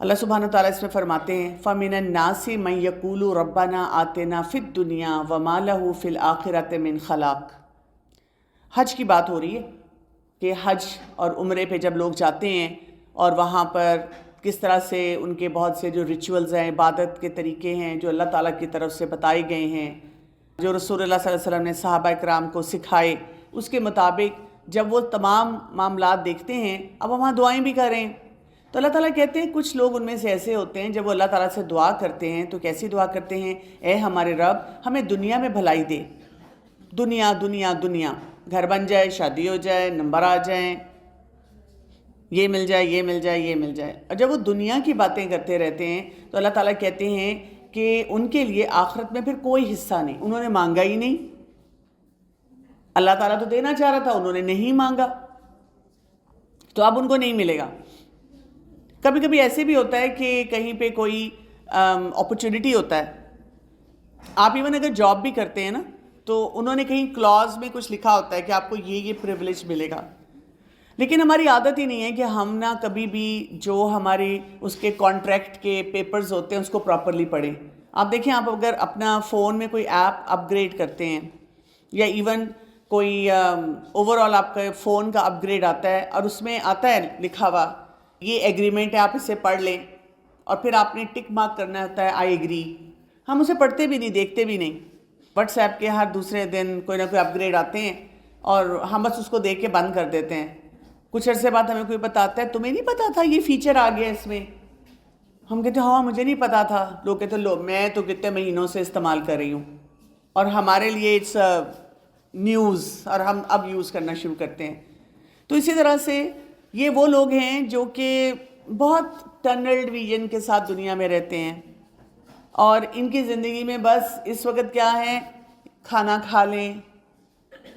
اللہ سبحانہ تعالیٰ اس میں فرماتے ہیں فَمِنَ النَّاسِ مَن يَقُولُ رَبَّنَا آتِنَا فِي الدُّنْيَا وَمَا لَهُ فِي الْآخِرَةِ مِنْ خَلَاقٍ۔ حج کی بات ہو رہی ہے کہ حج اور عمرے پہ جب لوگ جاتے ہیں اور وہاں پر کس طرح سے ان کے بہت سے جو ریچولز ہیں، عبادت کے طریقے ہیں جو اللہ تعالیٰ کی طرف سے بتائے گئے ہیں، جو رسول اللہ صلی اللہ علیہ وسلم نے صحابہ کرام کو سکھائے، اس کے مطابق جب وہ تمام معاملات دیکھتے ہیں، اب وہاں دعائیں بھی کریں تو اللہ تعالیٰ کہتے ہیں کچھ لوگ ان میں سے ایسے ہوتے ہیں جب وہ اللہ تعالیٰ سے دعا کرتے ہیں تو کیسی دعا کرتے ہیں؟ اے ہمارے رب ہمیں دنیا میں بھلائی دے، دنیا دنیا دنیا، گھر بن جائے، شادی ہو جائے، نمبر آ جائیں، یہ مل جائے، یہ مل جائے، یہ مل جائے۔ اور جب وہ دنیا کی باتیں کرتے رہتے ہیں تو اللہ تعالیٰ کہتے ہیں کہ ان کے لیے آخرت میں پھر کوئی حصہ نہیں، انہوں نے مانگا ہی نہیں۔ اللہ تعالیٰ تو دینا چاہ رہا تھا، انہوں نے نہیں مانگا تو اب ان کو نہیں ملے گا۔ کبھی کبھی ایسے بھی ہوتا ہے کہ کہیں پہ کوئی اپرچونٹی ہوتا ہے، آپ ایون اگر جاب بھی کرتے ہیں نا تو انہوں نے کہیں کلاز میں کچھ لکھا ہوتا ہے کہ آپ کو یہ پریویلیج ملے گا، لیکن ہماری عادت ہی نہیں ہے کہ ہم نہ کبھی بھی جو ہماری اس کے کانٹریکٹ کے پیپرز ہوتے ہیں اس کو پراپرلی پڑھیں۔ آپ دیکھیں، آپ اگر اپنا فون میں کوئی ایپ اپ گریڈ کرتے ہیں یا ایون کوئی اوور آل آپ کا فون کا اپ گریڈ آتا ہے اور اس میں آتا ہے لکھا ہوا یہ ایگریمنٹ ہے، آپ اسے پڑھ لیں اور پھر آپ نے ٹک مارک کرنا ہوتا ہے آئی ایگری۔ ہم اسے پڑھتے بھی نہیں، دیکھتے بھی نہیں۔ واٹس ایپ کے ہر دوسرے دن کوئی نہ کوئی اپ گریڈ آتے ہیں اور ہم بس اس کو دیکھ کے بند کر دیتے ہیں۔ کچھ عرصے بعد ہمیں کوئی بتاتا ہے تمہیں نہیں پتا تھا یہ فیچر آ گیا اس میں؟ ہم کہتے ہیں ہاں مجھے نہیں پتا تھا۔ لوگ کہتے ہیں میں تو کتنے مہینوں سے استعمال کر رہی ہوں اور ہمارے لیے اٹس نیوز، اور ہم اب یوز کرنا شروع کرتے ہیں۔ تو اسی طرح سے یہ وہ لوگ ہیں جو کہ بہت ٹنلڈ ویژن کے ساتھ دنیا میں رہتے ہیں اور ان کی زندگی میں بس اس وقت کیا ہے، کھانا کھا لیں،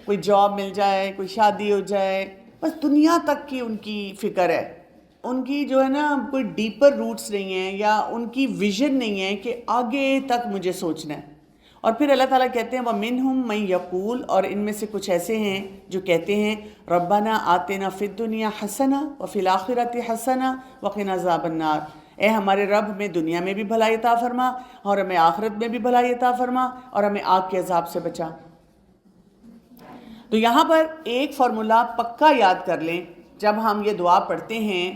کوئی جاب مل جائے، کوئی شادی ہو جائے، بس دنیا تک کی ان کی فکر ہے۔ ان کی جو ہے نا کوئی ڈیپر روٹس نہیں ہیں یا ان کی ویژن نہیں ہے کہ آگے تک مجھے سوچنا ہے۔ اور پھر اللہ تعالیٰ کہتے ہیں وَمِنْهُمْ مَن يَقُولُ، اور ان میں سے کچھ ایسے ہیں جو کہتے ہیں رَبَّنَا آتِنَا فِي الدُّنْيَا حَسَنَةً وَفِي الْآخِرَةِ حَسَنَةً وَقِنَا عَذَابَ النَّارِ۔ اے ہمارے رب ہمیں دنیا میں بھی بھلائی عطا فرما اور ہمیں آخرت میں بھی بھلائی عطا فرما اور ہمیں آگ کے عذاب سے بچا۔ تو یہاں پر ایک فارمولا پکا یاد کر لیں جب ہم یہ دعا پڑھتے ہیں،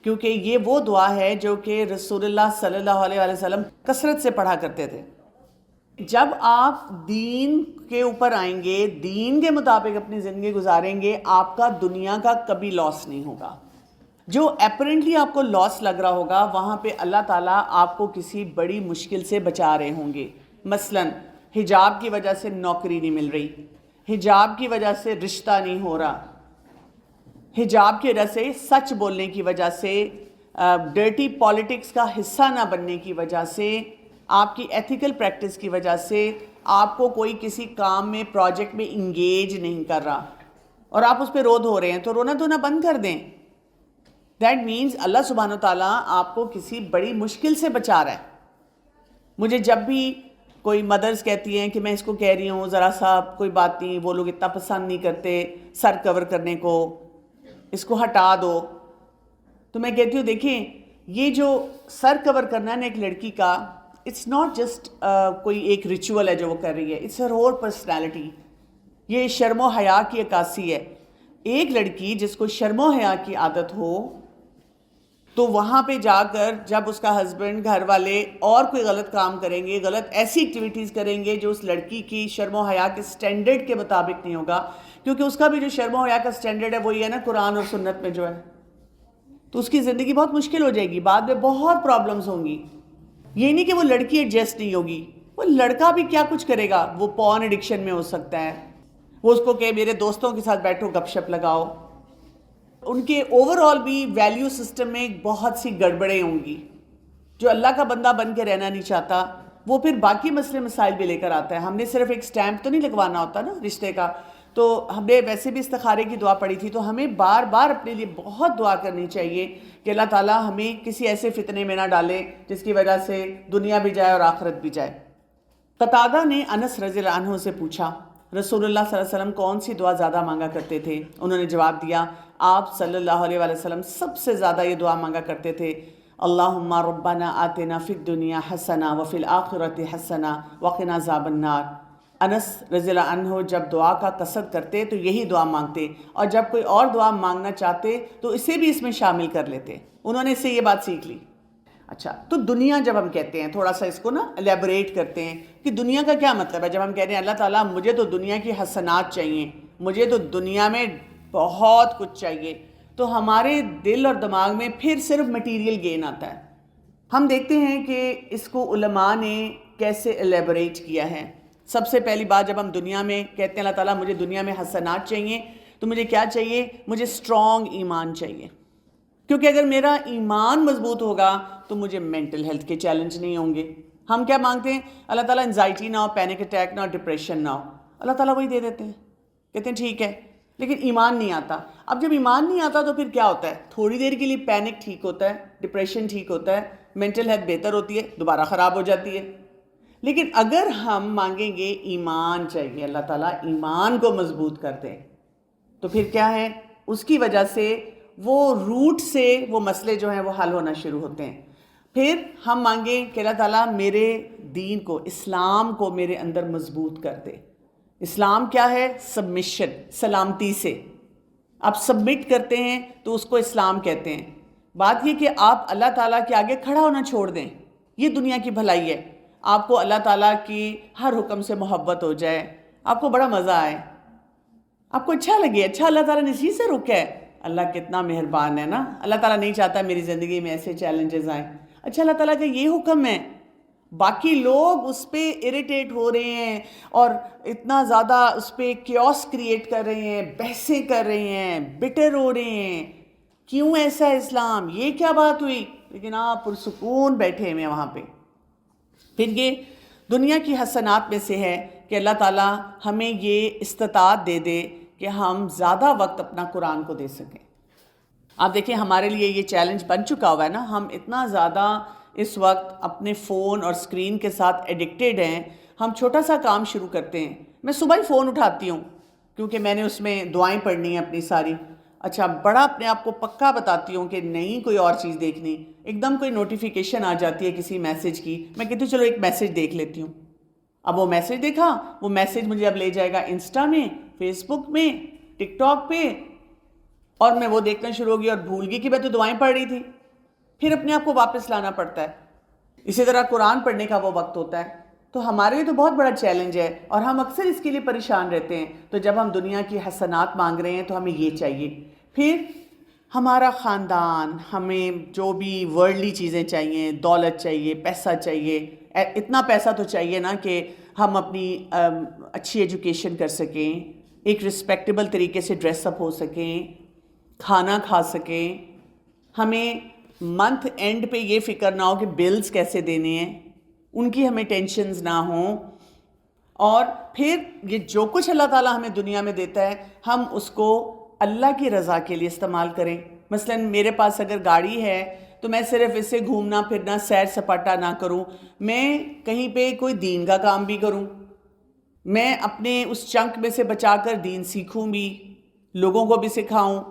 کیونکہ یہ وہ دعا ہے جو کہ رسول اللہ صلی اللہ علیہ وسلم کثرت سے پڑھا کرتے تھے۔ جب آپ دین کے اوپر آئیں گے، دین کے مطابق اپنی زندگی گزاریں گے، آپ کا دنیا کا کبھی لاس نہیں ہوگا۔ جو اپیرنٹلی آپ کو لاس لگ رہا ہوگا وہاں پہ اللہ تعالیٰ آپ کو کسی بڑی مشکل سے بچا رہے ہوں گے۔ مثلا حجاب کی وجہ سے نوکری نہیں مل رہی، حجاب کی وجہ سے رشتہ نہیں ہو رہا، حجاب کی وجہ سے سچ بولنے کی وجہ سے، ڈرٹی پالیٹکس کا حصہ نہ بننے کی وجہ سے، آپ کی ایتھیکل پریکٹس کی وجہ سے آپ کو کوئی کسی کام میں پروجیکٹ میں انگیج نہیں کر رہا اور آپ اس پہ رو دھو رہے ہیں، تو رونا دھونا بند کر دیں۔ دیٹ مینز اللہ سبحانہ وتعالیٰ آپ کو کسی بڑی مشکل سے بچا رہا ہے۔ مجھے جب بھی کوئی مدرز کہتی ہیں کہ میں اس کو کہہ رہی ہوں ذرا سا کوئی بات نہیں، وہ لوگ اتنا پسند نہیں کرتے سر کور کرنے کو، اس کو ہٹا دو، تو میں کہتی ہوں دیکھیں یہ جو سر کور کرنا ہے نا ایک لڑکی کا، اٹس ناٹ جسٹ کوئی ایک ریچول ہے جو وہ کر رہی ہے، اٹس ہر ہول پرسنالٹی۔ یہ شرم و حیا کی عکاسی ہے۔ ایک لڑکی جس کو شرم و حیا کی عادت ہو تو وہاں پہ جا کر جب اس کا ہسبینڈ، گھر والے اور کوئی غلط کام کریں گے، غلط ایسی ایکٹیویٹیز کریں گے جو اس لڑکی کی شرم و حیا کے سٹینڈرڈ کے مطابق نہیں ہوگا، کیونکہ اس کا بھی جو شرم و حیا کا سٹینڈرڈ ہے وہی ہے نا قرآن اور سنت میں جو ہے، تو اس کی زندگی بہت مشکل ہو جائے گی، بعد میں بہت پرابلمز ہوں گی۔ یہ نہیں کہ وہ لڑکی ایڈجسٹ نہیں ہوگی، وہ لڑکا بھی کیا کچھ کرے گا، وہ پورن ایڈکشن میں ہو سکتا ہے، وہ اس کو کہ میرے دوستوں کے ساتھ بیٹھو گپ شپ لگاؤ، ان کے اوور آل بھی ویلیو سسٹم میں بہت سی گڑبڑیں ہوں گی۔ جو اللہ کا بندہ بن کے رہنا نہیں چاہتا وہ پھر باقی مسئلے مسائل بھی لے کر آتا ہے۔ ہم نے صرف ایک سٹیمپ تو نہیں لگوانا ہوتا نا رشتے کا، تو ہم نے ویسے بھی استخارے کی دعا پڑھی تھی، تو ہمیں بار بار اپنے لیے بہت دعا کرنی چاہیے کہ اللہ تعالیٰ ہمیں کسی ایسے فتنے میں نہ ڈالے جس کی وجہ سے دنیا بھی جائے اور آخرت بھی جائے۔ قتادہ نے انس رضی اللہ عنہ سے پوچھا رسول اللہ صلی اللہ علیہ وسلم کون سی دعا زیادہ مانگا کرتے تھے؟ انہوں نے جواب دیا آپ صلی اللہ علیہ وسلم سب سے زیادہ یہ دعا مانگا کرتے تھے اللہم ربنا آتنا فی الدنیا حسنہ وفی الآخرۃ حسنہ وقنا عذاب النار۔ انس رضی اللہ عنہ جب دعا کا قصد کرتے تو یہی دعا مانگتے، اور جب کوئی اور دعا مانگنا چاہتے تو اسے بھی اس میں شامل کر لیتے۔ انہوں نے اس سے یہ بات سیکھ لی۔ اچھا، تو دنیا جب ہم کہتے ہیں، تھوڑا سا اس کو نا الیبوریٹ کرتے ہیں کہ دنیا کا کیا مطلب ہے۔ جب ہم کہتے ہیں اللہ تعالیٰ مجھے تو دنیا کی حسنات چاہیے، مجھے تو دنیا میں بہت کچھ چاہیے، تو ہمارے دل اور دماغ میں پھر صرف مٹیریل گین آتا ہے۔ ہم دیکھتے ہیں کہ اس کو علماء نے کیسے الیبوریٹ کیا ہے۔ سب سے پہلی بات، جب ہم دنیا میں کہتے ہیں اللہ تعالیٰ مجھے دنیا میں حسنات چاہیے، تو مجھے کیا چاہیے؟ مجھے اسٹرانگ ایمان چاہیے، کیونکہ اگر میرا ایمان مضبوط ہوگا تو مجھے مینٹل ہیلتھ کے چیلنج نہیں ہوں گے۔ ہم کیا مانگتے ہیں؟ اللہ تعالیٰ انزائٹی نہ ہو، پینک اٹیک نہ ہو، ڈپریشن نہ ہو، اللہ تعالیٰ وہی دے دیتے ہیں، کہتے ہیں ٹھیک ہے، لیکن ایمان نہیں آتا۔ اب جب ایمان نہیں آتا تو پھر کیا ہوتا ہے؟ تھوڑی دیر کے لیے پینک ٹھیک ہوتا ہے، ڈپریشن ٹھیک ہوتا ہے، مینٹل ہیلتھ بہتر ہوتی ہے، دوبارہ خراب ہو جاتی ہے۔ لیکن اگر ہم مانگیں گے ایمان چاہیے، اللہ تعالیٰ ایمان کو مضبوط کر دے، تو پھر کیا ہے؟ اس کی وجہ سے وہ روٹ سے وہ مسئلے جو ہیں وہ حل ہونا شروع ہوتے ہیں۔ پھر ہم مانگیں کہ اللہ تعالیٰ میرے دین کو، اسلام کو میرے اندر مضبوط کر دے۔ اسلام کیا ہے؟ سبمیشن، سلامتی سے آپ سبمٹ کرتے ہیں تو اس کو اسلام کہتے ہیں۔ بات یہ کہ آپ اللہ تعالیٰ کے آگے کھڑا ہونا چھوڑ دیں، یہ دنیا کی بھلائی ہے۔ آپ کو اللہ تعالیٰ کی ہر حکم سے محبت ہو جائے، آپ کو بڑا مزہ آئے، آپ کو اچھا لگے، اچھا اللہ تعالیٰ نے اسی سے روکا ہے۔ اللہ کتنا مہربان ہے نا، اللہ تعالیٰ نہیں چاہتا میری زندگی میں ایسے چیلنجز آئیں۔ اچھا اللہ تعالیٰ کا یہ حکم ہے، باقی لوگ اس پہ اریٹیٹ ہو رہے ہیں اور اتنا زیادہ اس پہ کیوس کریٹ کر رہے ہیں، بحثیں کر رہے ہیں، بٹر ہو رہے ہیں، کیوں ایسا ہے اسلام، یہ کیا بات ہوئی، لیکن آپ پرسکون بیٹھے ہوئے ہیں وہاں پہ۔ پھر یہ دنیا کی حسنات میں سے ہے کہ اللہ تعالیٰ ہمیں یہ استطاعت دے دے کہ ہم زیادہ وقت اپنا قرآن کو دے سکیں۔ آپ دیکھیں ہمارے لیے یہ چیلنج بن چکا ہوا ہے نا، ہم اتنا زیادہ اس وقت اپنے فون اور اسکرین کے ساتھ ایڈکٹیڈ ہیں۔ ہم چھوٹا سا کام شروع کرتے ہیں، میں صبح ہی فون اٹھاتی ہوں کیونکہ میں نے اس میں دعائیں پڑھنی ہیں اپنی ساری۔ اچھا، بڑا اپنے آپ کو پکا بتاتی ہوں کہ نہیں کوئی اور چیز دیکھنی، ایک دم کوئی نوٹیفیکیشن آ جاتی ہے کسی میسیج کی، میں کہتی ہوں چلو ایک میسیج دیکھ لیتی ہوں۔ اب وہ میسیج دیکھا، وہ میسیج مجھے اب لے جائے گا انسٹا میں، فیس بک میں، ٹک ٹاک پہ، اور میں وہ دیکھنا شروع ہو گئی اور بھول گئی کہ میں تو دعائیں پڑھ رہی تھی۔ پھر اپنے آپ کو واپس لانا پڑتا ہے۔ اسی طرح قرآن پڑھنے کا وہ وقت ہوتا ہے، تو ہمارے لیے تو بہت بڑا چیلنج ہے اور ہم اکثر اس کے لیے پریشان رہتے ہیں۔ تو جب ہم دنیا کی حسنات مانگ رہے ہیں تو ہمیں یہ چاہیے۔ پھر ہمارا خاندان، ہمیں جو بھی ورلڈلی چیزیں چاہیے، دولت چاہیے، پیسہ چاہیے، اتنا پیسہ تو چاہیے نا کہ ہم اپنی اچھی ایجوکیشن کر سکیں، ایک رسپیکٹیبل طریقے سے ڈریس اپ ہو سکیں، کھانا کھا سکیں۔ ہمیں منتھ اینڈ پہ یہ فکر نہ ہو کہ بلز کیسے دینے ہیں، ان کی ہمیں ٹینشنز نہ ہوں۔ اور پھر یہ جو کچھ اللہ تعالیٰ ہمیں دنیا میں دیتا ہے ہم اس کو اللہ کی رضا کے لیے استعمال کریں۔ مثلا میرے پاس اگر گاڑی ہے تو میں صرف اس سے گھومنا پھرنا، سیر سپاٹا نہ کروں، میں کہیں پہ کوئی دین کا کام بھی کروں، میں اپنے اس چنک میں سے بچا کر دین سیکھوں بھی، لوگوں کو بھی سکھاؤں۔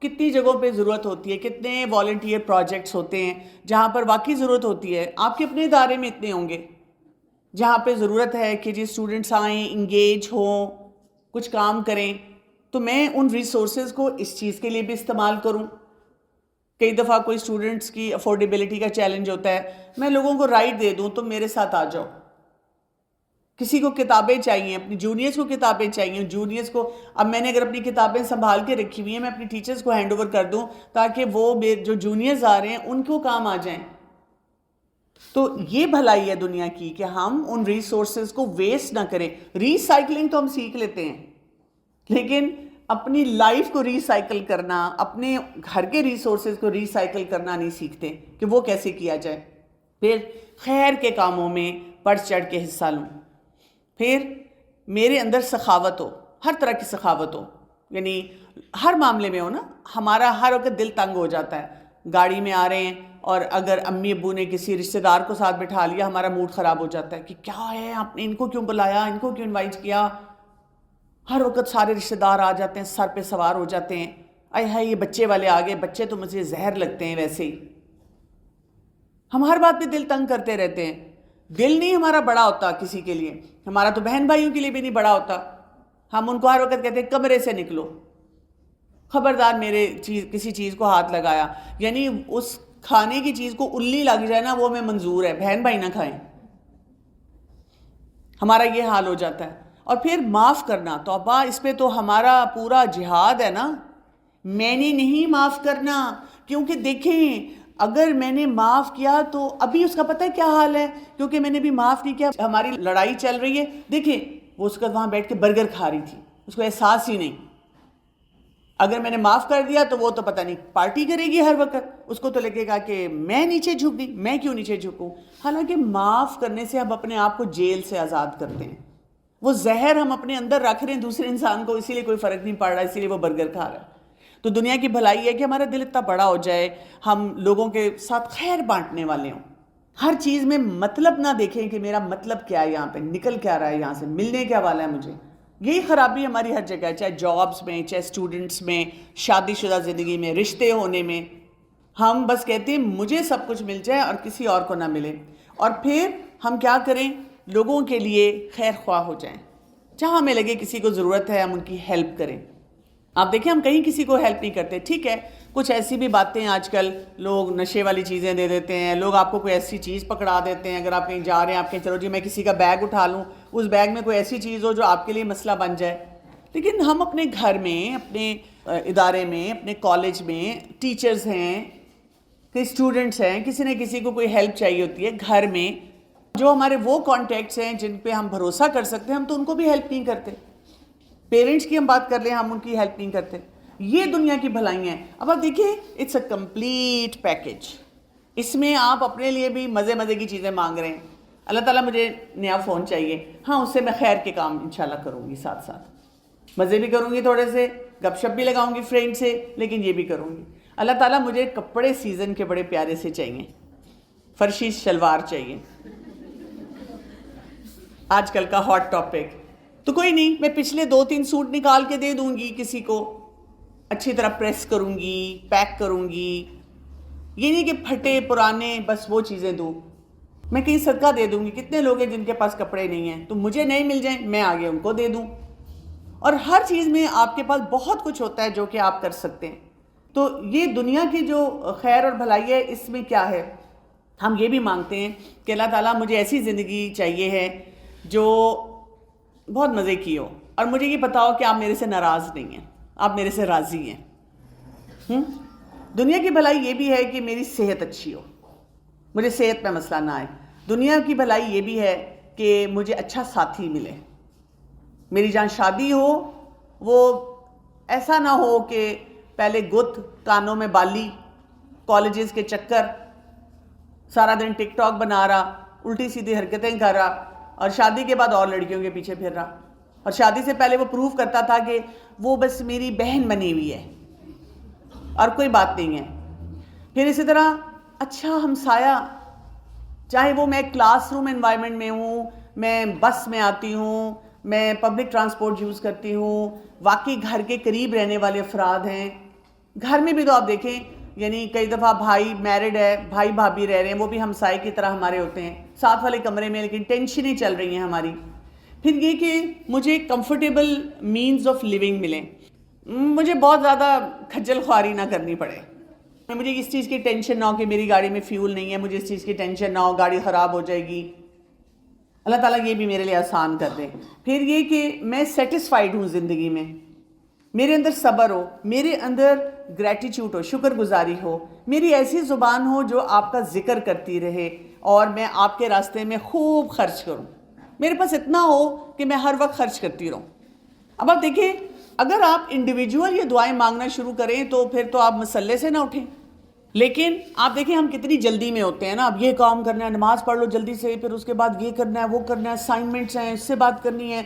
کتنی جگہوں پہ ضرورت ہوتی ہے، کتنے والنٹیئر پروجیکٹس ہوتے ہیں جہاں پر واقعی ضرورت ہوتی ہے۔ آپ کے اپنے ادارے میں اتنے ہوں گے جہاں پہ ضرورت ہے کہ جی اسٹوڈنٹس آئیں، انگیج ہوں، کچھ کام کریں، تو میں ان ریسورسز کو اس چیز کے لیے بھی استعمال کروں۔ کئی دفعہ کوئی اسٹوڈنٹس کی افورڈیبلٹی کا چیلنج ہوتا ہے، میں لوگوں کو رائٹ دے دوں تم میرے ساتھ آ جاؤ۔ کسی کو کتابیں چاہیے، اپنی جونیئرز کو کتابیں چاہیے، جونیئرز کو اب میں نے اگر اپنی کتابیں سنبھال کے رکھی ہوئی ہیں میں اپنی ٹیچرز کو ہینڈ اوور کر دوں تاکہ وہ جو جونیئرز آ رہے ہیں ان کو کام آ جائیں۔ تو یہ بھلائی ہے دنیا کی کہ ہم ان ریسورسز کو ویسٹ نہ کریں۔ ری سائیکلنگ تو ہم سیکھ لیتے ہیں لیکن اپنی لائف کو ری سائیکل کرنا، اپنے گھر کے ریسورسز کو ری سائیکل کرنا نہیں سیکھتے کہ وہ کیسے کیا جائے۔ پھر خیر کے کاموں میں بڑھ چڑھ کے حصہ لوں۔ پھر میرے اندر سخاوت ہو، ہر طرح کی سخاوت ہو، یعنی ہر معاملے میں ہو نا۔ ہمارا ہر وقت دل تنگ ہو جاتا ہے، گاڑی میں آ رہے ہیں اور اگر امی ابو نے کسی رشتہ دار کو ساتھ بٹھا لیا ہمارا موڈ خراب ہو جاتا ہے کہ کیا ہے، آپ نے ان کو کیوں بلایا، ان کو کیوں انوائٹ کیا۔ ہر وقت سارے رشتہ دار آ جاتے ہیں، سر پہ سوار ہو جاتے ہیں، آئے ہائے یہ بچے والے آ گئے، بچے تو مجھے زہر لگتے ہیں ویسے ہی۔ ہم ہر بات پہ دل تنگ کرتے رہتے ہیں. دل نہیں ہمارا بڑا ہوتا کسی کے لیے، ہمارا تو بہن بھائیوں کے لیے بھی نہیں بڑا ہوتا. ہم ان کو ہر وقت کہتے ہیں کمرے سے نکلو، خبردار میرے کسی چیز کو ہاتھ لگایا، یعنی اس کھانے کی چیز کو الی لگ جائے نا وہ ہمیں منظور ہے، بہن بھائی نہ کھائیں. ہمارا یہ حال ہو جاتا ہے. اور پھر معاف کرنا، توبہ، اس پہ تو ہمارا پورا جہاد ہے نا. میں نے نہیں معاف کرنا، کیونکہ دیکھیں اگر میں نے معاف کیا تو ابھی اس کا پتہ ہے کیا حال ہے، کیونکہ میں نے بھی معاف نہیں کیا. ہماری لڑائی چل رہی ہے، دیکھیں وہ اس کا وہاں بیٹھ کے برگر کھا رہی تھی، اس کو احساس ہی نہیں. اگر میں نے معاف کر دیا تو وہ تو پتہ نہیں پارٹی کرے گی ہر وقت، اس کو تو لگے گا کہ میں نیچے جھک گئی، میں کیوں نیچے جھکوں. حالانکہ معاف کرنے سے ہم اپنے آپ کو جیل سے آزاد کرتے ہیں. وہ زہر ہم اپنے اندر رکھ رہے ہیں دوسرے انسان کو، اسی لیے کوئی فرق نہیں پڑ رہا، اسی لیے وہ برگر کھا رہا ہے. تو دنیا کی بھلائی ہے کہ ہمارا دل اتنا بڑا ہو جائے، ہم لوگوں کے ساتھ خیر بانٹنے والے ہوں. ہر چیز میں مطلب نہ دیکھیں کہ میرا مطلب کیا ہے، یہاں پہ نکل کیا رہا ہے، یہاں سے ملنے کیا والا ہے مجھے. یہی خرابی ہماری ہر جگہ ہے، چاہے جابس میں، چاہے اسٹوڈنٹس میں، شادی شدہ زندگی میں، رشتے ہونے میں. ہم بس کہتے ہیں مجھے سب کچھ مل جائے اور کسی اور کو نہ ملے. اور پھر ہم کیا کریں، لوگوں کے لیے خیر خواہ ہو جائیں، جہاں ہمیں لگے کسی کو ضرورت ہے ہم ان کی ہیلپ کریں. آپ دیکھیں ہم کہیں کسی کو ہیلپ نہیں کرتے. ٹھیک ہے، کچھ ایسی بھی باتیں آج کل لوگ نشے والی چیزیں دے دیتے ہیں، لوگ آپ کو کوئی ایسی چیز پکڑا دیتے ہیں. اگر آپ کہیں جا رہے ہیں، آپ کہیں چلو جی میں کسی کا بیگ اٹھا لوں، اس بیگ میں کوئی ایسی چیز ہو جو آپ کے لیے مسئلہ بن جائے. لیکن ہم اپنے گھر میں، اپنے ادارے میں، اپنے کالج میں ٹیچرز ہیں، کئی اسٹوڈنٹس ہیں، کسی نہ کسی کو کوئی ہیلپ چاہیے ہوتی ہے گھر میں. جو ہمارے وہ کانٹیکٹس ہیں جن پہ ہم بھروسہ کر سکتے ہیں، ہم تو ان کو بھی ہیلپ نہیں کرتے. پیرنٹس کی ہم بات کر لیں، ہم ان کی ہیلپ نہیں کرتے. یہ دنیا کی بھلائیاں ہیں. اب آپ دیکھیں اٹس اے کمپلیٹ پیکج. اس میں آپ اپنے لیے بھی مزے مزے کی چیزیں مانگ رہے ہیں. اللہ تعالیٰ مجھے نیا فون چاہیے، ہاں اس سے میں خیر کے کام انشاءاللہ کروں گی، ساتھ ساتھ مزے بھی کروں گی، تھوڑے سے گپ شپ بھی لگاؤں گی فرینڈ سے، لیکن یہ بھی کروں گی. اللہ تعالیٰ مجھے کپڑے سیزن کے بڑے پیارے سے چاہیے، فرشی شلوار چاہیے، آج کل کا ہاٹ ٹاپک. تو کوئی نہیں، میں پچھلے 2-3 سوٹ نکال کے دے دوں گی کسی کو، اچھی طرح پریس کروں گی، پیک کروں گی. یہ نہیں کہ پھٹے پرانے بس وہ چیزیں دوں. میں کہیں صدقہ دے دوں گی. کتنے لوگ ہیں جن کے پاس کپڑے نہیں ہیں، تو مجھے نہیں مل جائیں میں آگے ان کو دے دوں. اور ہر چیز میں آپ کے پاس بہت کچھ ہوتا ہے جو کہ آپ کر سکتے ہیں. تو یہ دنیا کی جو خیر اور بھلائی ہے، اس میں کیا ہے، ہم یہ بھی مانگتے ہیں کہ اللہ تعالیٰ مجھے ایسی زندگی چاہیے ہے جو بہت مزے کی ہو، اور مجھے یہ پتا ہو کہ آپ میرے سے ناراض نہیں ہیں، آپ میرے سے راضی ہیں. دنیا کی بھلائی یہ بھی ہے کہ میری صحت اچھی ہو، مجھے صحت پہ مسئلہ نہ آئے. دنیا کی بھلائی یہ بھی ہے کہ مجھے اچھا ساتھی ملے. میری جہاں شادی ہو وہ ایسا نہ ہو کہ پہلے گت، کانوں میں بالی، کالجز کے چکر، سارا دن ٹک ٹاک بنا رہا، الٹی سیدھی حرکتیں کر رہا، اور شادی کے بعد اور لڑکیوں کے پیچھے پھر رہا. اور شادی سے پہلے وہ پروف کرتا تھا کہ وہ بس میری بہن بنی ہوئی ہے اور کوئی بات نہیں ہے. پھر اسی طرح اچھا ہمسایہ، چاہے وہ میں کلاس روم انوائرمنٹ میں ہوں، میں بس میں آتی ہوں، میں پبلک ٹرانسپورٹ یوز کرتی ہوں، واقعی گھر کے قریب رہنے والے افراد ہیں. گھر میں بھی تو آپ دیکھیں، یعنی کئی دفعہ بھائی میرڈ ہے، بھائی بھابھی رہ رہے ہیں، وہ بھی ہمسائے کی طرح ہمارے ہوتے ہیں، ساتھ والے کمرے میں، لیکن ٹینشنیں چل رہی ہیں ہماری. پھر یہ کہ مجھے کمفرٹیبل مینز آف لیونگ ملیں، مجھے بہت زیادہ کھجل خواری نہ کرنی پڑے. مجھے اس چیز کی ٹینشن نہ ہو کہ میری گاڑی میں فیول نہیں ہے، مجھے اس چیز کی ٹینشن نہ ہو گاڑی خراب ہو جائے گی. اللہ تعالیٰ یہ بھی میرے لیے آسان کر دے. پھر یہ کہ میں سیٹسفائیڈ ہوں زندگی میں، میرے اندر صبر ہو، میرے اندر گریٹیچیوڈ ہو، شکر گزاری ہو، میری ایسی زبان ہو جو آپ کا ذکر کرتی رہے، اور میں آپ کے راستے میں خوب خرچ کروں. میرے پاس اتنا ہو کہ میں ہر وقت خرچ کرتی رہوں. اب آپ دیکھیں اگر آپ انڈیویجول یہ دعائیں مانگنا شروع کریں تو پھر تو آپ مسلے سے نہ اٹھیں. لیکن آپ دیکھیں ہم کتنی جلدی میں ہوتے ہیں نا، اب یہ کام کرنا ہے، نماز پڑھ لو جلدی سے، پھر اس کے بعد یہ کرنا ہے، وہ کرنا ہے، اسائنمنٹس ہیں، اس سے بات کرنی ہے،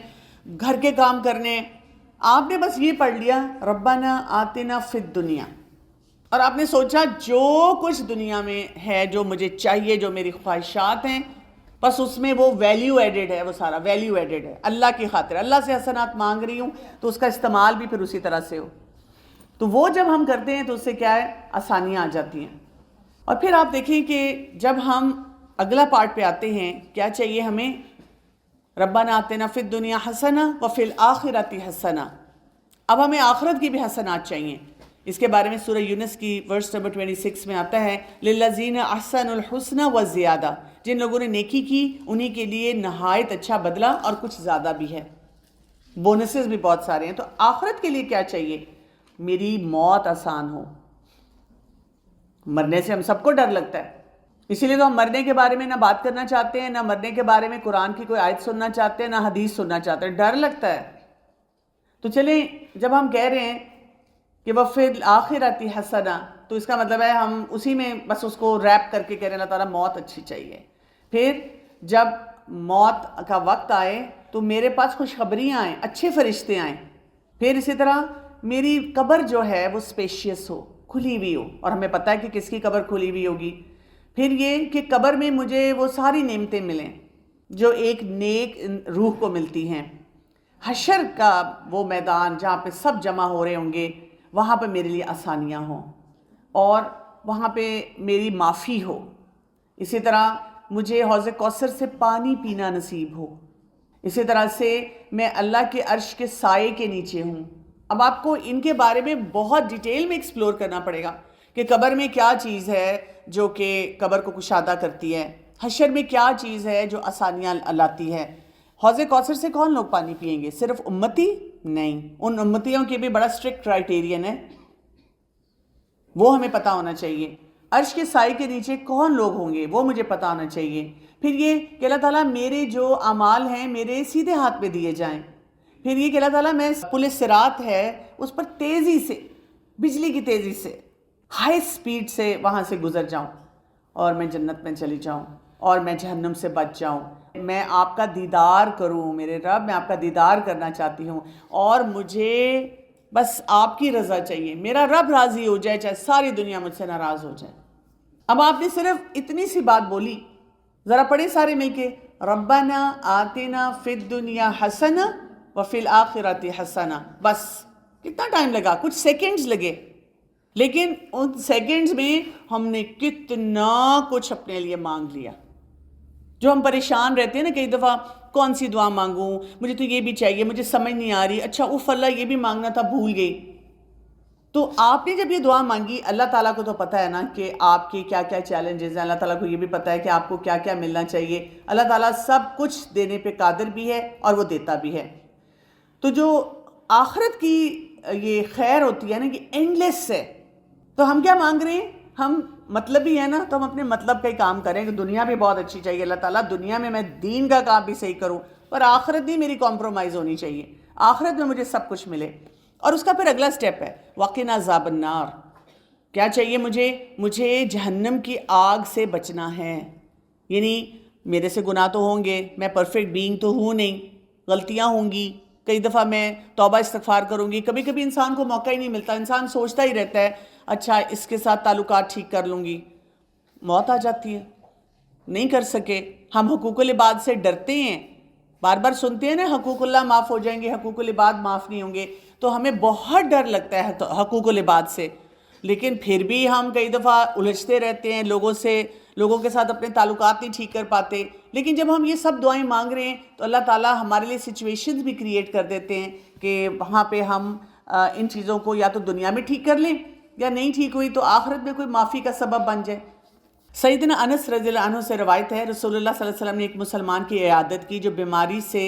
گھر کے کام کرنے ہیں. آپ نے بس یہ پڑھ لیا ربنا آتنا فی الدنیا، اور آپ نے سوچا جو کچھ دنیا میں ہے جو مجھے چاہیے، جو میری خواہشات ہیں، بس اس میں وہ ویلیو ایڈڈ ہے، وہ سارا ویلیو ایڈڈ ہے اللہ کی خاطر. اللہ سے حسنات مانگ رہی ہوں تو اس کا استعمال بھی پھر اسی طرح سے ہو. تو وہ جب ہم کرتے ہیں تو اس سے کیا ہے، آسانیاں آ جاتی ہیں. اور پھر آپ دیکھیں کہ جب ہم اگلا پارٹ پہ آتے ہیں، کیا چاہیے ہمیں؟ ربنا آتنا فی الدنیا حسنہ وفی الآخرۃ حسنہ۔ اب ہمیں آخرت کی بھی حسنات چاہیے۔ اس کے بارے میں سورہ یونس کی ورس نمبر 26 میں آتا ہے للذین احسنوا الحسنى وزیادہ، جن لوگوں نے نیکی کی انہی کے لیے نہایت اچھا بدلہ اور کچھ زیادہ بھی ہے، بونسز بھی بہت سارے ہیں۔ تو آخرت کے لیے کیا چاہیے؟ میری موت آسان ہو۔ مرنے سے ہم سب کو ڈر لگتا ہے، اسی لیے تو ہم مرنے کے بارے میں نہ بات کرنا چاہتے ہیں، نہ مرنے کے بارے میں قرآن کی کوئی آیت سننا چاہتے ہیں، نہ حدیث سننا چاہتے ہیں، ڈر لگتا ہے۔ تو چلیں، جب ہم کہہ رہے ہیں کہ وفی الآخرۃ حسنہ، تو اس کا مطلب ہے ہم اسی میں بس اس کو ریپ کر کے کہہ رہے ہیں اللہ تعالیٰ موت اچھی چاہیے۔ پھر جب موت کا وقت آئے تو میرے پاس خوشخبریاں آئیں، اچھے فرشتے آئیں۔ پھر اسی طرح میری قبر جو ہے وہ اسپیشیس ہو، کھلی ہوئی ہو، اور ہمیں پتہ ہے کہ کس کی قبر کھلی ہوئی ہوگی۔ پھر یہ کہ قبر میں مجھے وہ ساری نعمتیں ملیں جو ایک نیک روح کو ملتی ہیں۔ حشر کا وہ میدان جہاں پہ سب جمع ہو رہے ہوں گے، وہاں پہ میرے لیے آسانیاں ہوں اور وہاں پہ میری معافی ہو۔ اسی طرح مجھے حوض کوثر سے پانی پینا نصیب ہو۔ اسی طرح سے میں اللہ کے عرش کے سائے کے نیچے ہوں۔ اب آپ کو ان کے بارے میں بہت ڈیٹیل میں ایکسپلور کرنا پڑے گا کہ قبر میں کیا چیز ہے جو کہ قبر کو کشادہ کرتی ہے، حشر میں کیا چیز ہے جو آسانیاں لاتی ہے۔ حوض کوثر سے کون لوگ پانی پئیں گے؟ صرف امتی؟ نہیں، ان امتیوں کے بھی بڑا اسٹرکٹ کرائیٹیرین ہے، وہ ہمیں پتہ ہونا چاہیے۔ عرش کے سائے کے نیچے کون لوگ ہوں گے وہ مجھے پتہ ہونا چاہیے۔ پھر یہ کہ اللہ تعالیٰ میرے جو اعمال ہیں میرے سیدھے ہاتھ پہ دیے جائیں۔ پھر یہ کہ اللہ تعالیٰ میں پل صراط ہے اس پر تیزی سے، بجلی کی تیزی سے، ہائی سپیڈ سے وہاں سے گزر جاؤں اور میں جنت میں چلی جاؤں اور میں جہنم سے بچ جاؤں۔ میں آپ کا دیدار کروں، میرے رب میں آپ کا دیدار کرنا چاہتی ہوں، اور مجھے بس آپ کی رضا چاہیے، میرا رب راضی ہو جائے چاہے ساری دنیا مجھ سے ناراض ہو جائے۔ اب آپ نے صرف اتنی سی بات بولی، ذرا پڑھیں سارے مل کے، ربنا آتنا فی الدنیا حسنہ وفی الآخرۃ حسنہ۔ بس کتنا ٹائم لگا؟ کچھ سیکنڈز لگے، لیکن ان سیکنڈز میں ہم نے کتنا کچھ اپنے لیے مانگ لیا۔ جو ہم پریشان رہتے ہیں نا کئی دفعہ، کون سی دعا مانگوں، مجھے تو یہ بھی چاہیے، مجھے سمجھ نہیں آ رہی، اچھا اوف اللہ یہ بھی مانگنا تھا بھول گئی۔ تو آپ نے جب یہ دعا مانگی، اللہ تعالیٰ کو تو پتہ ہے نا کہ آپ کے کیا کیا چیلنجز ہیں، اللہ تعالیٰ کو یہ بھی پتہ ہے کہ آپ کو کیا کیا ملنا چاہیے۔ اللہ تعالیٰ سب کچھ دینے پہ قادر بھی ہے اور وہ دیتا بھی ہے۔ تو جو آخرت کی یہ خیر ہوتی ہے نا کہ اینڈ لیس ہے، تو ہم کیا مانگ رہے ہیں؟ ہم مطلب ہی ہے نا، تو ہم اپنے مطلب کا ہی کام کریں کہ دنیا بھی بہت اچھی چاہیے اللہ تعالیٰ، دنیا میں دین کا کام بھی صحیح کروں، پر آخرت نہیں میری کمپرومائز ہونی چاہیے، آخرت میں مجھے سب کچھ ملے۔ اور اس کا پھر اگلا سٹیپ ہے وقنا عذاب النار۔ کیا چاہیے مجھے جہنم کی آگ سے بچنا ہے۔ یعنی میرے سے گناہ تو ہوں گے، میں پرفیکٹ بینگ تو ہوں نہیں، غلطیاں ہوں گی، کئی دفعہ میں توبہ استغفار کروں گی، کبھی کبھی انسان کو موقع ہی نہیں ملتا، انسان سوچتا ہی رہتا ہے اچھا اس کے ساتھ تعلقات ٹھیک کر لوں گی، موت آ جاتی ہے، نہیں کر سکے۔ ہم حقوق العباد سے ڈرتے ہیں، بار بار سنتے ہیں نا حقوق اللہ معاف ہو جائیں گے، حقوق العباد معاف نہیں ہوں گے، تو ہمیں بہت ڈر لگتا ہے حقوق العباد سے، لیکن پھر بھی ہم کئی دفعہ الجھتے رہتے ہیں، لوگوں کے ساتھ اپنے تعلقات نہیں ٹھیک کر پاتے۔ لیکن جب ہم یہ سب دعائیں مانگ رہے ہیں تو اللہ تعالیٰ ہمارے لیے سچویشنز بھی کریٹ کر دیتے ہیں کہ وہاں پہ ہم ان چیزوں کو یا تو دنیا میں ٹھیک کر لیں، یا نہیں ٹھیک ہوئی تو آخرت میں کوئی معافی کا سبب بن جائے۔ سیدنا انس رضی اللہ عنہ سے روایت ہے، رسول اللہ صلی اللہ علیہ وسلم نے ایک مسلمان کی عیادت کی جو بیماری سے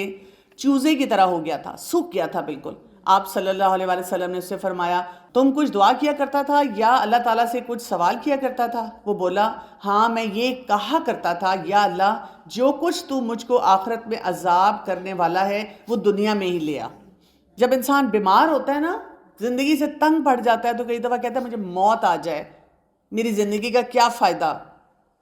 چوزے کی طرح ہو گیا تھا، سوکھ گیا تھا بالکل۔ آپ صلی اللہ علیہ وسلم نے اس سے فرمایا تم کچھ دعا کیا کرتا تھا یا اللہ تعالیٰ سے کچھ سوال کیا کرتا تھا؟ وہ بولا ہاں میں یہ کہا کرتا تھا یا اللہ جو کچھ تو مجھ کو آخرت میں عذاب کرنے والا ہے وہ دنیا میں ہی لیا۔ جب انسان بیمار ہوتا ہے نا، زندگی سے تنگ پڑ جاتا ہے، تو کئی دفعہ کہتا ہے مجھے موت آ جائے، میری زندگی کا کیا فائدہ؟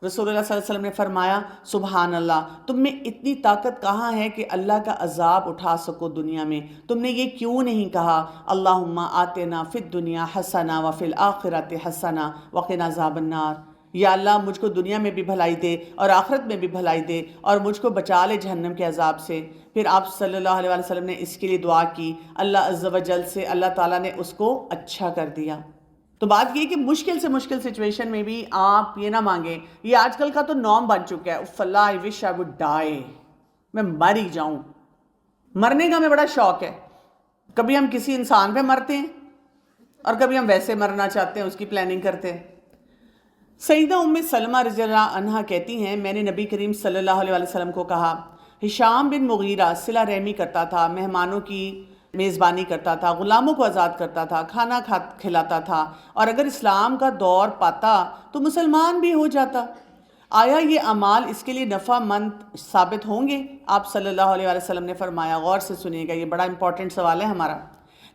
رسول اللہ صلی اللہ علیہ وسلم نے فرمایا سبحان اللہ، تم میں اتنی طاقت کہاں ہے کہ اللہ کا عذاب اٹھا سکو دنیا میں؟ تم نے یہ کیوں نہیں کہا اللہم آتنا فی الدنیا حسنہ وفی الآخرۃ حسنہ وقنا عذاب النار؟ یا اللہ مجھ کو دنیا میں بھی بھلائی دے اور آخرت میں بھی بھلائی دے اور مجھ کو بچا لے جہنم کے عذاب سے۔ پھر آپ صلی اللہ علیہ وسلم نے اس کے لیے دعا کی، اللہ عز و جل سے اللہ تعالیٰ نے اس کو اچھا کر دیا۔ تو بات یہ کہ مشکل سے مشکل سچویشن میں بھی آپ یہ نہ مانگیں. یہ آج کل کا تو نارم بن چکا ہے. If Allah I wish I would die, میں مر ہی جاؤں. مرنے کا ہمیں بڑا شوق ہے. کبھی ہم کسی انسان پہ مرتے ہیں اور کبھی ہم ویسے مرنا چاہتے ہیں، اس کی پلاننگ کرتے ہیں. سیدہ ام سلمہ رضی اللہ عنہا کہتی ہیں میں نے نبی کریم صلی اللہ علیہ وسلم کو کہا، ہشام بن مغیرہ صلہ رحمی کرتا تھا، مہمانوں کی میزبانی کرتا تھا، غلاموں کو آزاد کرتا تھا، کھانا کھلاتا تھا، اور اگر اسلام کا دور پاتا تو مسلمان بھی ہو جاتا. آیا یہ اعمال اس کے لیے نفع مند ثابت ہوں گے؟ آپ صلی اللہ علیہ وسلم نے فرمایا، غور سے سنیے گا، یہ بڑا امپورٹنٹ سوال ہے ہمارا.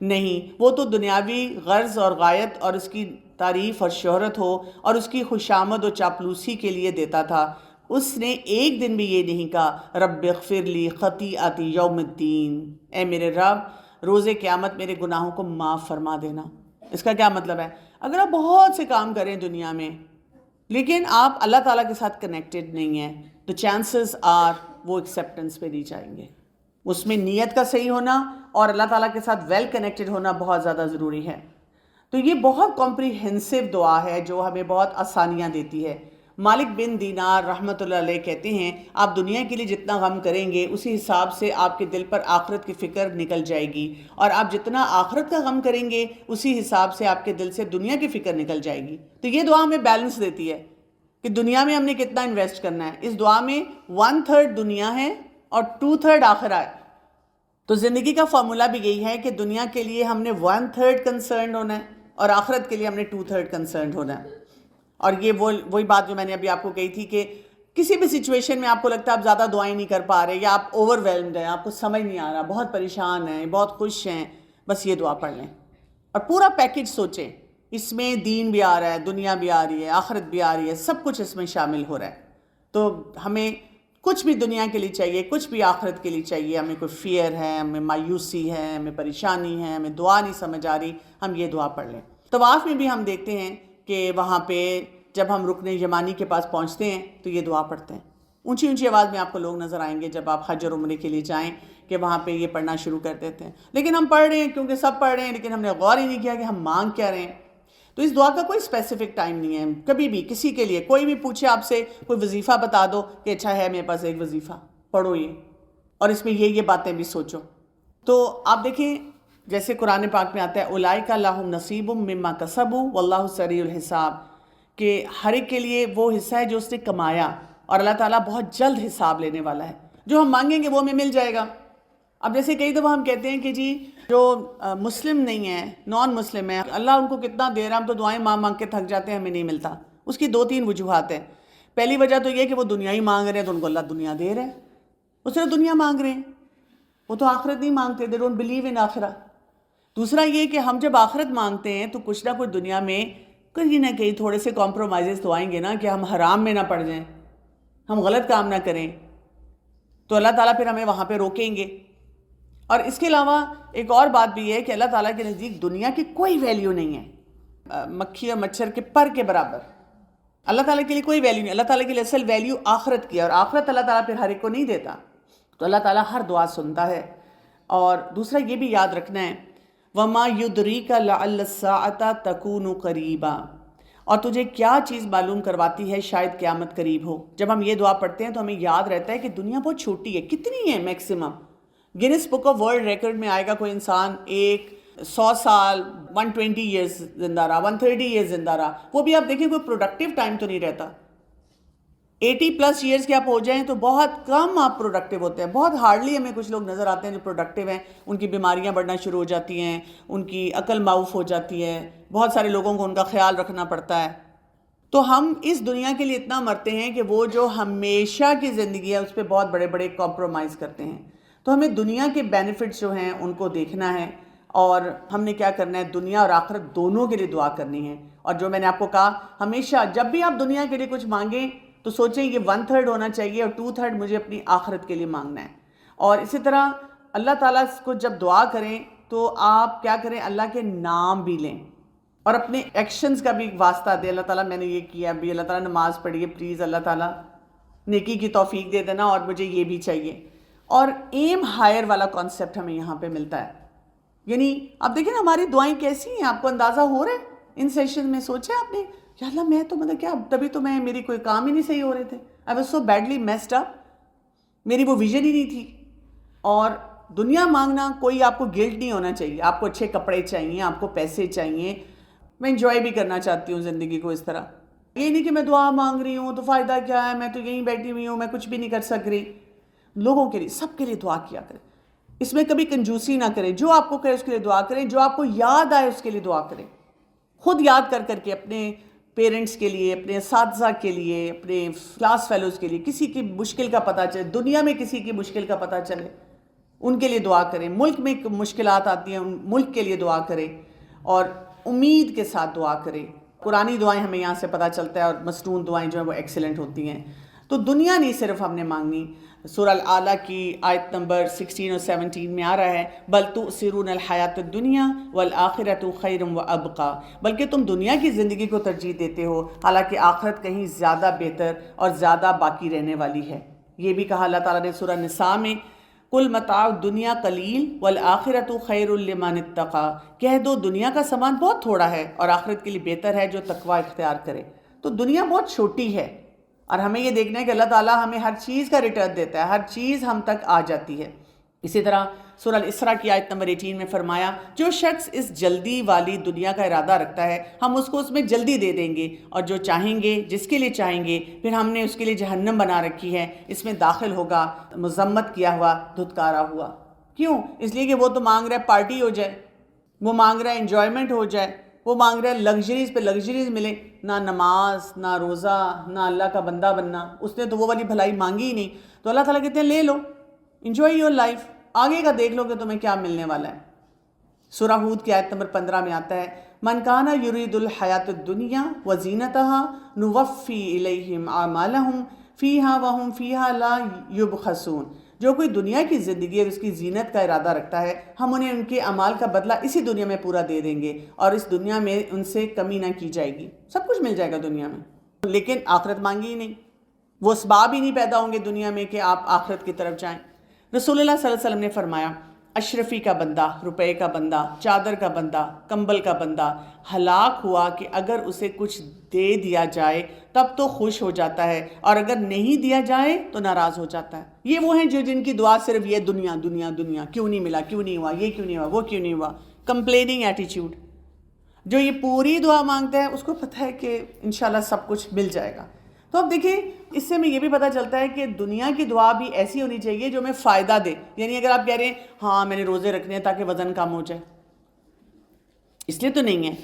نہیں، وہ تو دنیاوی غرض اور غایت اور اس کی تعریف اور شہرت ہو اور اس کی خوشامد و چاپلوسی کے لیے دیتا تھا. اس نے ایک دن بھی یہ نہیں کہا رب اغفر لی خطیئتی یوم الدین، اے میرے رب روز قیامت میرے گناہوں کو معاف فرما دینا. اس کا کیا مطلب ہے؟ اگر آپ بہت سے کام کریں دنیا میں لیکن آپ اللہ تعالیٰ کے ساتھ کنیکٹڈ نہیں ہیں تو چانسز آر وہ ایکسیپٹنس پہ نہیں جائیں گے. اس میں نیت کا صحیح ہونا اور اللہ تعالیٰ کے ساتھ ویل کنیکٹڈ ہونا بہت زیادہ ضروری ہے. تو یہ بہت کمپریہنسو دعا ہے جو ہمیں بہت آسانیاں دیتی ہے. مالک بن دینار رحمۃ اللہ علیہ کہتے ہیں آپ دنیا کے لیے جتنا غم کریں گے اسی حساب سے آپ کے دل پر آخرت کی فکر نکل جائے گی، اور آپ جتنا آخرت کا غم کریں گے اسی حساب سے آپ کے دل سے دنیا کی فکر نکل جائے گی. تو یہ دعا ہمیں بیلنس دیتی ہے کہ دنیا میں ہم نے کتنا انویسٹ کرنا ہے. اس دعا میں 1/3 دنیا ہے اور 2/3 آخرہ ہے. تو زندگی کا فارمولا بھی یہی ہے کہ دنیا کے لیے ہم نے 1/3 کنسرنڈ ہونا ہے اور آخرت کے لیے ہم نے 2/3 کنسرنڈ ہونا ہے. اور یہ وہی بات جو میں نے ابھی آپ کو کہی تھی کہ کسی بھی سچویشن میں آپ کو لگتا ہے آپ زیادہ دعائیں نہیں کر پا رہے یا آپ اوور ویلمڈ ہیں، آپ کو سمجھ نہیں آ رہا، بہت پریشان ہیں، بہت خوش ہیں، بس یہ دعا پڑھ لیں اور پورا پیکج سوچیں. اس میں دین بھی آ رہا ہے، دنیا بھی آ رہی ہے، آخرت بھی آ رہی ہے، سب کچھ اس میں شامل ہو رہا ہے. تو ہمیں کچھ بھی دنیا کے لیے چاہیے، کچھ بھی آخرت کے لیے چاہیے. ہمیں کوئی فیئر ہے، ہمیں مایوسی ہے، ہمیں پریشانی ہے، ہمیں دعا نہیں سمجھ آ رہی، ہم یہ دعا پڑھ لیں. طواف میں بھی ہم دیکھتے ہیں کہ وہاں پہ جب ہم رکن یمانی کے پاس پہنچتے ہیں تو یہ دعا پڑھتے ہیں. اونچی اونچی آواز میں آپ کو لوگ نظر آئیں گے جب آپ حج اور عمرے کے لیے جائیں کہ وہاں پہ یہ پڑھنا شروع کر دیتے ہیں. لیکن ہم پڑھ رہے ہیں کیونکہ سب پڑھ رہے ہیں، لیکن ہم نے غور ہی نہیں کیا کہ ہم مانگ کیا رہے ہیں. تو اس دعا کا کوئی اسپیسیفک ٹائم نہیں ہے. کبھی بھی کسی کے لیے کوئی بھی پوچھے آپ سے کوئی وظیفہ بتا دو کہ اچھا ہے میرے پاس ایک وظیفہ، پڑھو یہ اور اس میں یہ باتیں بھی سوچو. تو آپ دیکھیں جیسے قرآن پاک میں آتا ہے اولئک لہم نصیب مما کسبوا واللہ سریع الحساب، کہ ہر ایک کے لیے وہ حصہ ہے جو اس نے کمایا اور اللہ تعالیٰ بہت جلد حساب لینے والا ہے. جو ہم مانگیں گے وہ ہمیں مل جائے گا. اب جیسے کئی دفعہ ہم کہتے ہیں کہ جی جو مسلم نہیں ہیں، نان مسلم ہیں، اللہ ان کو کتنا دے رہا، ہم تو دعائیں مانگ کے تھک جاتے ہیں، ہمیں نہیں ملتا. اس کی 2-3 وجوہات ہیں. پہلی وجہ تو یہ کہ وہ دنیا ہی مانگ رہے ہیں تو ان کو اللہ دنیا دے رہا ہے، وہ صرف دنیا مانگ رہے ہیں، وہ تو آخرت نہیں مانگتے. they don't believe in آخرہ. دوسرا یہ کہ ہم جب آخرت مانگتے ہیں تو کچھ نہ کچھ دنیا میں کہیں نہ کہیں تھوڑے سے کمپرومائزز تو آئیں گے نا، کہ ہم حرام میں نہ پڑ جائیں، ہم غلط کام نہ کریں، تو اللہ تعالیٰ پھر ہمیں وہاں پہ روکیں گے. اور اس کے علاوہ ایک اور بات بھی ہے کہ اللہ تعالیٰ کے نزدیک دنیا کی کوئی ویلیو نہیں ہے، مکھی اور مچھر کے پر کے برابر. اللہ تعالیٰ کے لیے کوئی ویلیو نہیں. اللہ تعالیٰ کے لیے اصل ویلیو آخرت کی ہے، اور آخرت اللہ تعالیٰ پھر ہر ایک کو نہیں دیتا. تو اللہ تعالیٰ ہر دعا سنتا ہے. اور دوسرا یہ بھی یاد رکھنا ہے وَمَا يُدْرِيكَ لَعَلَّ السَّاعَةَ تَكُونُ قَرِيبًا، اور تجھے کیا چیز معلوم کرواتی ہے شاید قیامت قریب ہو. جب ہم یہ دعا پڑھتے ہیں تو ہمیں یاد رہتا ہے کہ دنیا بہت چھوٹی ہے. کتنی ہے maximum? Grains book of world record میں آئے گا کوئی انسان 100 سال 120 ایئرز زندہ رہا، 130 ایئرز زندہ رہا. وہ بھی آپ دیکھیں کوئی پروڈکٹیو ٹائم تو نہیں رہتا. 80+ ایئرز کے آپ ہو جائیں تو بہت کم آپ پروڈکٹیو ہوتے ہیں. بہت ہارڈلی ہمیں کچھ لوگ نظر آتے ہیں جو پروڈکٹیو ہیں. ان کی بیماریاں بڑھنا شروع ہو جاتی ہیں، ان کی عقل معاف ہو جاتی ہے، بہت سارے لوگوں کو ان کا خیال رکھنا پڑتا ہے. تو ہم اس دنیا کے لیے اتنا مرتے ہیں کہ وہ جو ہمیشہ کی زندگی ہے اس پہ بہت بڑے بڑے کمپرومائز کرتے ہیں. تو ہمیں دنیا کے بینیفٹس جو ہیں ان کو دیکھنا ہے، اور ہم نے کیا کرنا ہے، دنیا اور آخرت دونوں کے لیے دعا کرنی ہے. اور جو میں نے آپ کو کہا، ہمیشہ جب بھی آپ دنیا کے لیے کچھ مانگیں تو سوچیں یہ 1/3 ہونا چاہیے اور 2/3 مجھے اپنی آخرت کے لیے مانگنا ہے. اور اسی طرح اللہ تعالیٰ کو جب دعا کریں تو آپ کیا کریں، اللہ کے نام بھی لیں اور اپنے ایکشنز کا بھی واسطہ دیں. اللہ تعالیٰ میں نے یہ کیا، ابھی اللہ تعالیٰ نماز پڑھی ہے، پلیز اللہ تعالیٰ نیکی کی توفیق دے دینا اور مجھے یہ بھی چاہیے. اور ایم ہائر والا کانسیپٹ ہمیں یہاں پہ ملتا ہے. یعنی آپ دیکھیں نا ہماری دعائیں کیسی ہیں، آپ کو اندازہ ہو رہا ہے ان سیشن میں سوچا آپ نے یا اللہ میں تو مطلب کیا تبھی تو میری کوئی کام ہی نہیں صحیح ہو رہے تھے. I was so badly messed اپ. میری وہ ویژن ہی نہیں تھی. اور دنیا مانگنا کوئی آپ کو گلٹ نہیں ہونا چاہیے. آپ کو اچھے کپڑے چاہیے, آپ کو پیسے چاہیے. میں انجوائے بھی کرنا چاہتی ہوں زندگی کو اس طرح. یہ نہیں کہ میں دعا مانگ رہی ہوں تو فائدہ کیا ہے, میں تو یہیں بیٹھی ہوئی ہوں, میں کچھ بھی نہیں کر سک رہی. لوگوں کے لیے, سب کے لیے دعا کیا کریں. اس میں کبھی کنجوسی نہ کریں. جو آپ کو کہے اس کے لیے دعا کریں, جو آپ کو یاد آئے اس کے لیے دعا کریں. خود یاد کر کے اپنے پیرنٹس کے لیے, اپنے اساتذہ کے لیے, اپنے کلاس فیلوز کے لیے, کسی کی مشکل کا پتہ چلے, دنیا میں کسی کی مشکل کا پتہ چلے, ان کے لیے دعا کریں. ملک میں مشکلات آتی ہیں, ان ملک کے لیے دعا کریں اور امید کے ساتھ دعا کریں. قرآنی دعائیں ہمیں یہاں سے پتہ چلتا ہے, اور مسنون دعائیں جو ہیں وہ ایکسیلنٹ ہوتی ہیں. تو دنیا نہیں صرف ہم نے مانگنی. سورہ الاعلیٰ کی آیت نمبر 16 اور 17 میں آ رہا ہے, بل تؤثرون الحیات الدنیا والآخرۃ خیر وابقیٰ, بلکہ تم دنیا کی زندگی کو ترجیح دیتے ہو, حالانکہ آخرت کہیں زیادہ بہتر اور زیادہ باقی رہنے والی ہے. یہ بھی کہا اللہ تعالیٰ نے سورہ نساء میں, قل متاع الدنیا قلیل والآخرۃ خیر لمن اتقیٰ, کہہ دو دنیا کا سامان بہت تھوڑا ہے اور آخرت کے لیے بہتر ہے جو تقوی اختیار کرے. تو دنیا بہت چھوٹی ہے, اور ہمیں یہ دیکھنا ہے کہ اللہ تعالیٰ ہمیں ہر چیز کا ریٹرن دیتا ہے, ہر چیز ہم تک آ جاتی ہے. اسی طرح سورہ الاسراء کی آیت نمبر 18 میں فرمایا, جو شخص اس جلدی والی دنیا کا ارادہ رکھتا ہے ہم اس کو اس میں جلدی دے دیں گے, اور جو چاہیں گے, جس کے لیے چاہیں گے, پھر ہم نے اس کے لیے جہنم بنا رکھی ہے, اس میں داخل ہوگا مذمت کیا ہوا, دھتکارا ہوا. کیوں؟ اس لیے کہ وہ تو مانگ رہا ہے پارٹی ہو جائے, وہ مانگ رہا ہے انجوائمنٹ ہو جائے, وہ مانگ رہا ہے لگژریز پہ لگژریز ملے. نہ نماز, نہ روزہ, نہ اللہ کا بندہ بننا. اس نے تو وہ والی بھلائی مانگی ہی نہیں. تو اللہ تعالیٰ کہتے ہیں لے لو, انجوائے یور لائف, آگے کا دیکھ لو کہ تمہیں کیا ملنے والا ہے. سورہ ہود کی آیت نمبر 15 میں آتا ہے, من کان یرید الحیات الدنیا وزینتها نوفی الیہم اعمالہم فیہا وہم فیہا لا یبخسون, جو کوئی دنیا کی زندگی اور اس کی زینت کا ارادہ رکھتا ہے ہم انہیں ان کے اعمال کا بدلہ اسی دنیا میں پورا دے دیں گے, اور اس دنیا میں ان سے کمی نہ کی جائے گی. سب کچھ مل جائے گا دنیا میں, لیکن آخرت مانگی ہی نہیں. وہ اسباب ہی نہیں پیدا ہوں گے دنیا میں کہ آپ آخرت کی طرف جائیں. رسول اللہ صلی اللہ علیہ وسلم نے فرمایا, اشرفی کا بندہ, روپے کا بندہ, چادر کا بندہ, کمبل کا بندہ ہلاک ہوا کہ اگر اسے کچھ دے دیا جائے تب تو خوش ہو جاتا ہے, اور اگر نہیں دیا جائے تو ناراض ہو جاتا ہے. یہ وہ ہیں جو جن کی دعا صرف یہ دنیا دنیا دنیا, کیوں نہیں ملا, کیوں نہیں ہوا, یہ کیوں نہیں ہوا, وہ کیوں نہیں ہوا, کمپلیننگ ایٹیچیوڈ. جو یہ پوری دعا مانگتا ہے اس کو پتہ ہے کہ انشاءاللہ سب کچھ مل جائے گا. تو اب دیکھیں, اس سے ہمیں یہ بھی پتہ چلتا ہے کہ دنیا کی دعا بھی ایسی ہونی چاہیے جو ہمیں فائدہ دے. یعنی اگر آپ کہہ رہے ہیں ہاں میں نے روزے رکھنے ہیں تاکہ وزن کم ہو جائے, اس لیے تو نہیں ہے.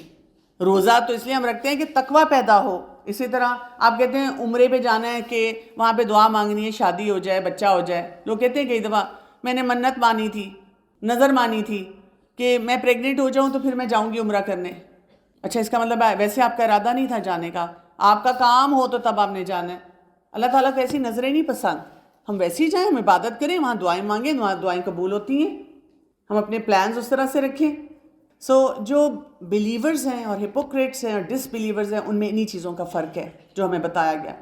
روزہ تو اس لیے ہم رکھتے ہیں کہ تقوی پیدا ہو. اسی طرح آپ کہتے ہیں عمرے پہ جانا ہے کہ وہاں پہ دعا مانگنی ہے شادی ہو جائے, بچہ ہو جائے. لوگ کہتے ہیں کئی دفعہ میں نے منت مانی تھی, نظر مانی تھی کہ میں پریگننٹ ہو جاؤں تو پھر میں جاؤں گی عمرہ کرنے. اچھا, اس کا مطلب ہے ویسے آپ کا ارادہ نہیں تھا جانے کا, آپ کا کام ہو تو تب آپ نے جانا ہے. اللہ تعالیٰ کو ایسی نظریں نہیں پسند. ہم ویسے ہی جائیں, ہم عبادت کریں, وہاں دعائیں مانگیں, وہاں دعائیں قبول ہوتی ہیں. ہم اپنے پلانز اس طرح سے رکھیں. جو بلیورز ہیں اور ہپوکریٹس ہیں اور ڈس بلیورز ہیں, ان میں انہی چیزوں کا فرق ہے جو ہمیں بتایا گیا.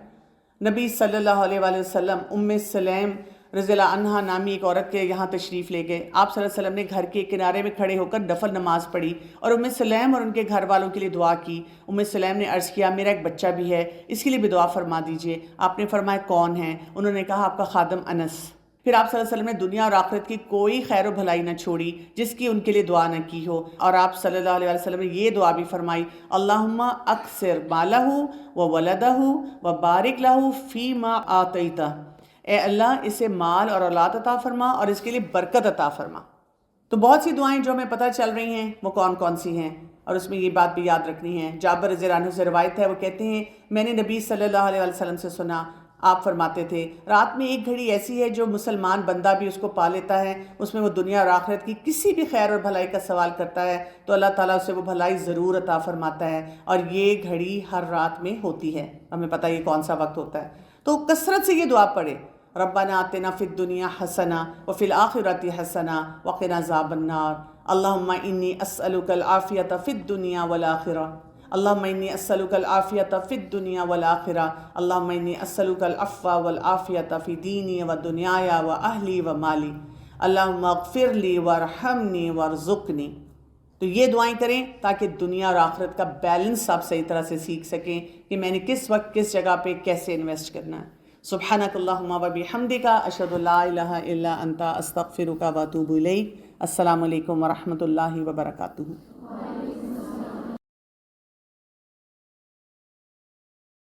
نبی صلی اللہ علیہ وآلہ وسلم ام سلیم رضی اللہ عنہا نامی ایک عورت کے یہاں تشریف لے گئے. آپ صلی اللہ علیہ وسلم نے گھر کے کنارے میں کھڑے ہو کر نفل نماز پڑھی اور ام سلیم اور ان کے گھر والوں کے لیے دعا کی. ام سلیم نے عرض کیا میرا ایک بچہ بھی ہے, اس کے لیے بھی دعا فرما دیجئے. آپ نے فرمایا کون ہے؟ انہوں نے کہا آپ کا خادم انس. پھر آپ صلی اللہ علیہ وسلم نے دنیا اور آخرت کی کوئی خیر و بھلائی نہ چھوڑی جس کی ان کے لیے دعا نہ کی ہو. اور آپ صلی اللہ علیہ وسلم نے یہ دعا بھی فرمائی, اللہم اکثر مالہ و ولدہ و بارک لہ فیما آتیتہ, اے اللہ اسے مال اور اولاد عطا فرما اور اس کے لیے برکت عطا فرما. تو بہت سی دعائیں جو ہمیں پتہ چل رہی ہیں وہ کون کون سی ہیں, اور اس میں یہ بات بھی یاد رکھنی ہے. جابر رضی اللہ عنہ سے روایت ہے, وہ کہتے ہیں میں نے نبی صلی اللہ علیہ وسلم سے سنا, آپ فرماتے تھے رات میں ایک گھڑی ایسی ہے جو مسلمان بندہ بھی اس کو پا لیتا ہے, اس میں وہ دنیا اور آخرت کی کسی بھی خیر اور بھلائی کا سوال کرتا ہے تو اللہ تعالیٰ اسے وہ بھلائی ضرور عطا فرماتا ہے, اور یہ گھڑی ہر رات میں ہوتی ہے. ہمیں پتہ یہ کون سا وقت ہوتا ہے. تو کثرت سے یہ دعا پڑھے, ربنا آتنا فی الدنیا حسنہ وفی الآخرۃ حسنہ وقنا عذاب النار. اللہم انی اسألک العافیۃ فی الدنیا والآخرہ. اللہم انی اسألک العافیۃ فی الدنیا والآخرہ. اللہم انی اسألک العفو والعافیۃ فی دینی و دنیای و اہلی و مالی. اللہم اغفر لی وارحمنی وارزقنی. تو یہ دعائیں کریں تاکہ دنیا اور آخرت کا بیلنس آپ صحیح طرح سے سیکھ سکیں کہ میں نے کس وقت کس جگہ پہ کیسے انویسٹ کرنا ہے۔ سبحانک اللہم و بحمدک، اشہد ان لا الہ الا انت، استغفرک و اتوب الیک۔ السلام علیکم ورحمۃ اللہ وبرکاتہ۔